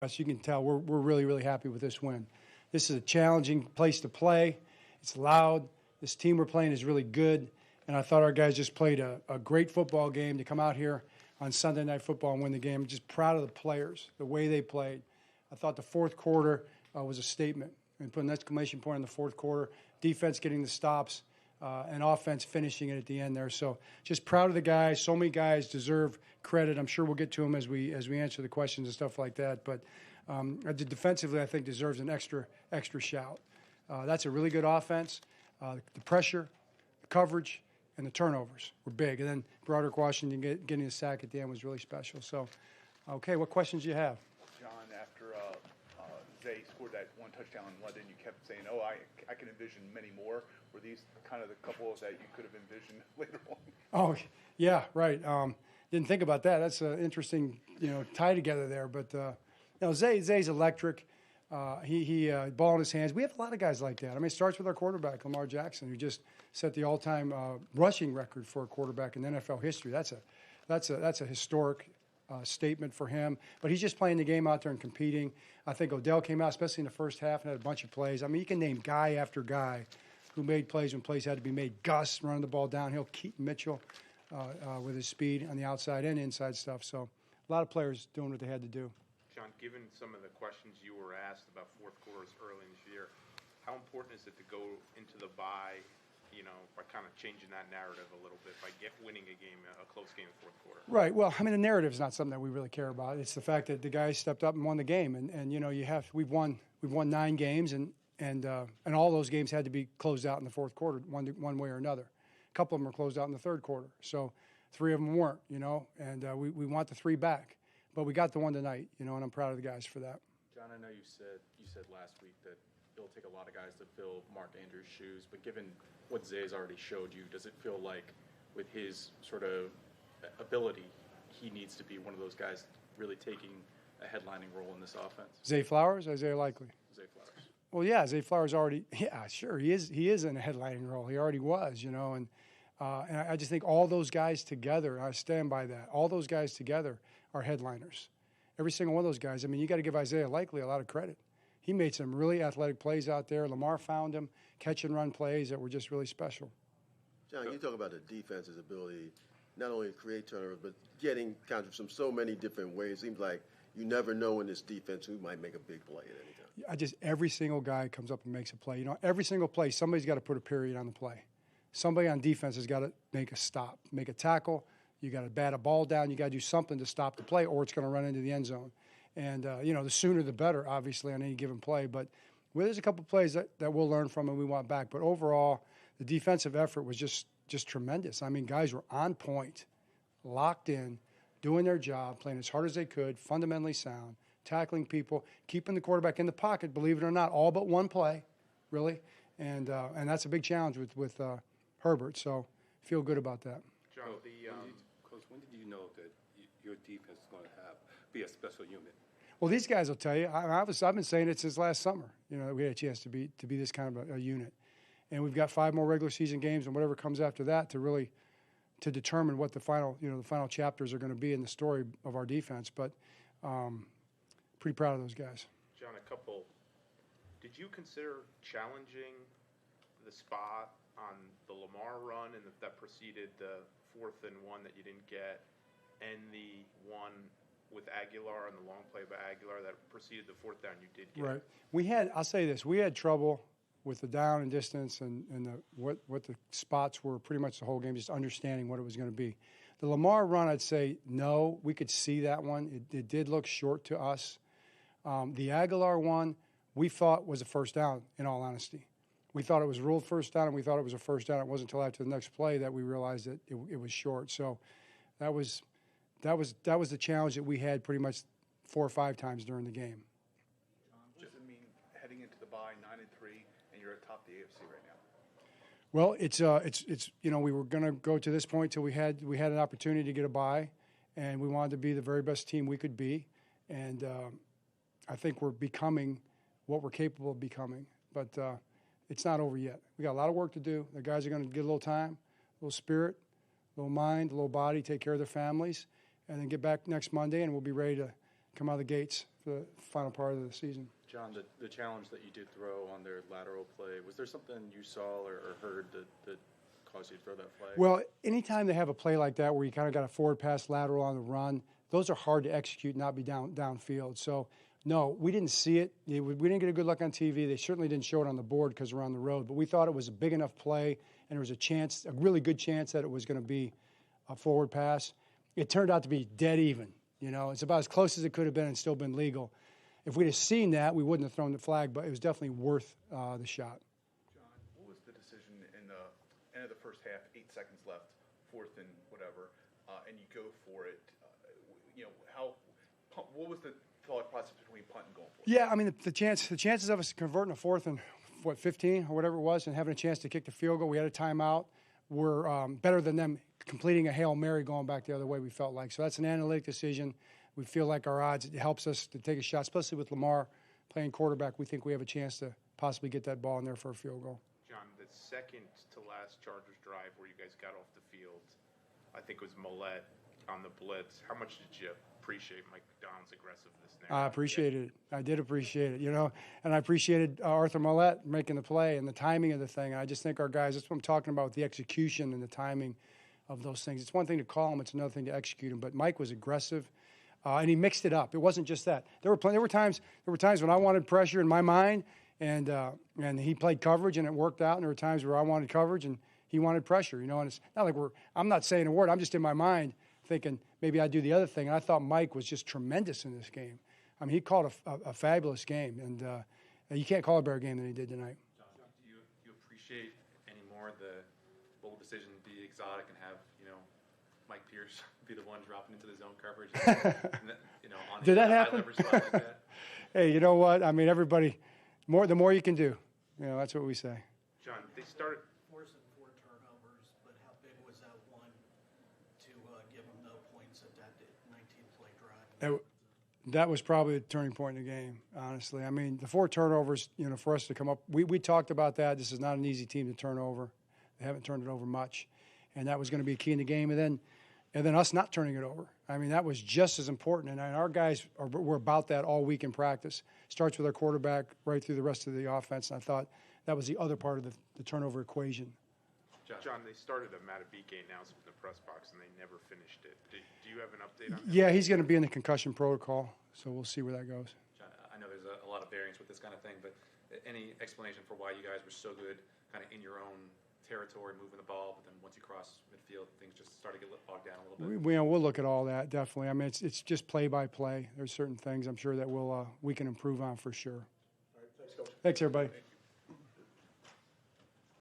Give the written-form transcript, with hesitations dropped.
As you can tell, we're really, really happy with this win. This is a challenging place to play. It's loud. This team we're playing is really good. And I thought our guys just played a great football game to come out here on Sunday Night Football and win the game. I'm just proud of the players, the way they played. I thought the fourth quarter was a statement. And put an exclamation point in the fourth quarter. Defense getting the stops and offense finishing it at the end there. So just proud of the guys. So many guys deserve credit. I'm sure we'll get to them as we answer the questions and stuff like that. But defensively, I think deserves an extra shout. That's a really good offense. The pressure, the coverage, and the turnovers were big. And then Broderick Washington getting a sack at the end was really special. So, okay, what questions do you have? John, after Zay scored that one touchdown in London, you kept saying, "Oh, I can envision many more." Were these kind of the couple that you could have envisioned later on? Oh, yeah, right. Didn't think about that. That's an interesting, tie together there. But Zay's electric. He ball in his hands. We have a lot of guys like that. I mean, it starts with our quarterback, Lamar Jackson, who just set the all-time rushing record for a quarterback in NFL history. That's a historic statement for him. But he's just playing the game out there and competing. I think Odell came out, especially in the first half, and had a bunch of plays. I mean, you can name guy after guy who made plays when plays had to be made. Gus running the ball downhill, Keaton Mitchell with his speed on the outside and inside stuff. So a lot of players doing what they had to do. John, given some of the questions you were asked about fourth quarters early in this year, how important is it to go into the bye, by kind of changing that narrative a little bit, by winning a close game in the fourth quarter? Right. Well, I mean, the narrative is not something that we really care about. It's the fact that the guys stepped up and won the game, and we've won 9 games, and all those games had to be closed out in the fourth quarter, one way or another. A couple of them were closed out in the third quarter, so 3 of them weren't. And we want the 3 back. But we got the one tonight, and I'm proud of the guys for that. John, I know you said last week that it'll take a lot of guys to fill Mark Andrews' shoes, but given what Zay's already showed you, does it feel like with his sort of ability, he needs to be one of those guys really taking a headlining role in this offense? Zay Flowers or Isaiah Likely? Zay Flowers. Well, yeah, Zay Flowers already, yeah, sure, he is in a headlining role. He already was, and I just think all those guys together, I stand by that, all those guys together are headliners. Every single one of those guys. I mean, you got to give Isaiah Likely a lot of credit. He made some really athletic plays out there. Lamar found him, catch and run plays that were just really special. John, you talk about the defense's ability not only to create turnovers, but getting counters from so many different ways. It seems like you never know in this defense who might make a big play at any time. Every single guy comes up and makes a play. Every single play, somebody's got to put a period on the play. Somebody on defense has got to make a stop, make a tackle. You got to bat a ball down. You got to do something to stop the play, or it's going to run into the end zone. And the sooner the better, obviously, on any given play. But there's a couple plays that we'll learn from and we want back. But overall, the defensive effort was just tremendous. I mean, guys were on point, locked in, doing their job, playing as hard as they could, fundamentally sound, tackling people, keeping the quarterback in the pocket. Believe it or not, all but one play, really. And that's a big challenge with Herbert. So feel good about that. John, Coach, when did you know that your defense is going to be a special unit? Well, these guys will tell you. I've been saying it since last summer. That we had a chance to be this kind of a unit, and we've got 5 more regular season games and whatever comes after that to determine what the final chapters are going to be in the story of our defense. But pretty proud of those guys. John, did you consider challenging the spot on the Lamar run and that preceded the 4th and 1 that you didn't get, and the one with Aguilar and the long play by Aguilar that preceded the 4th down you did get? Right. I'll say this, we had trouble with the down and distance and what the spots were pretty much the whole game, just understanding what it was going to be. The Lamar run, I'd say, no, we could see that one. It did look short to us. The Aguilar one, we thought was a first down, in all honesty. We thought it was ruled first down, and we thought it was a first down. It wasn't until after the next play that we realized that it was short. So that was the challenge that we had pretty much 4 or 5 times during the game. John, what does it mean heading into the bye 9-3 and you're atop the AFC right now? Well, it's we were going to go to this point till we had an opportunity to get a bye, and we wanted to be the very best team we could be, and I think we're becoming what we're capable of becoming, but. It's not over yet. We got a lot of work to do. The guys are going to get a little time, a little spirit, a little mind, a little body, take care of their families, and then get back next Monday, and we'll be ready to come out of the gates for the final part of the season. John, the challenge that you did throw on their lateral play, was there something you saw or heard that caused you to throw that flag? Well, anytime they have a play like that where you kind of got a forward pass lateral on the run, those are hard to execute, not be downfield. So, no, we didn't see it. We didn't get a good look on TV. They certainly didn't show it on the board because we're on the road. But we thought it was a big enough play, and there was a really good chance that it was going to be a forward pass. It turned out to be dead even. You know, it's about as close as it could have been and still been legal. If we'd have seen that, we wouldn't have thrown the flag, but it was definitely worth the shot. John, what was the decision in the end of the first half, 8 seconds left, 4th and whatever, and you go for it? What was the thought process between punt and going for it? Yeah, I mean, the chances of us converting a 4th and 15 or whatever it was, and having a chance to kick the field goal, we had a timeout, were better than them completing a Hail Mary going back the other way, we felt like. So that's an analytic decision. We feel like our odds, it helps us to take a shot, especially with Lamar playing quarterback. We think we have a chance to possibly get that ball in there for a field goal. John, the second to last Chargers drive where you guys got off the field, I think it was Millette on the blitz. How much did you appreciate Mike Macdonald's aggressiveness there? I appreciated it. I did appreciate it, and I appreciated Arthur Millette making the play and the timing of the thing. I just think our guys, that's what I'm talking about, the execution and the timing of those things. It's one thing to call them, it's another thing to execute them. But Mike was aggressive, and he mixed it up. It wasn't just that. There were times when I wanted pressure in my mind, and he played coverage, and it worked out. And there were times where I wanted coverage, and he wanted pressure. And it's not like I'm not saying a word. I'm just in my mind thinking maybe I'd do the other thing. And I thought Mike was just tremendous in this game. I mean, he called a fabulous game, and you can't call a better game than he did tonight. John, do you appreciate any more the bold decision to be exotic and have Mike Pierce be the one dropping into the zone coverage? On Did that high happen? leverage spot like that? Hey, you know what? I mean, everybody, the more you can do. That's what we say. John, they started. Forcing 4 turnovers, but how big was that one to give them no points at that 19-play drive? That was probably the turning point in the game, honestly. I mean, the 4 turnovers, for us to come up, we talked about that. This is not an easy team to turn over. They haven't turned it over much, and that was going to be a key in the game. And then us not turning it over. I mean, that was just as important. And our guys were about that all week in practice. Starts with our quarterback right through the rest of the offense. And I thought that was the other part of the turnover equation. John, they started a Matabike announcement in the press box, and they never finished it. Do you have an update on that? Yeah, he's going to be in the concussion protocol, so we'll see where that goes. John, I know there's a lot of variance with this kind of thing, but any explanation for why you guys were so good kind of in your own territory, moving the ball, but then once you cross midfield, things just start to get bogged down a little bit? We'll look at all that, definitely. I mean, it's just play by play. There's certain things I'm sure that we can improve on for sure. All right, thanks, Coach. Thanks, everybody.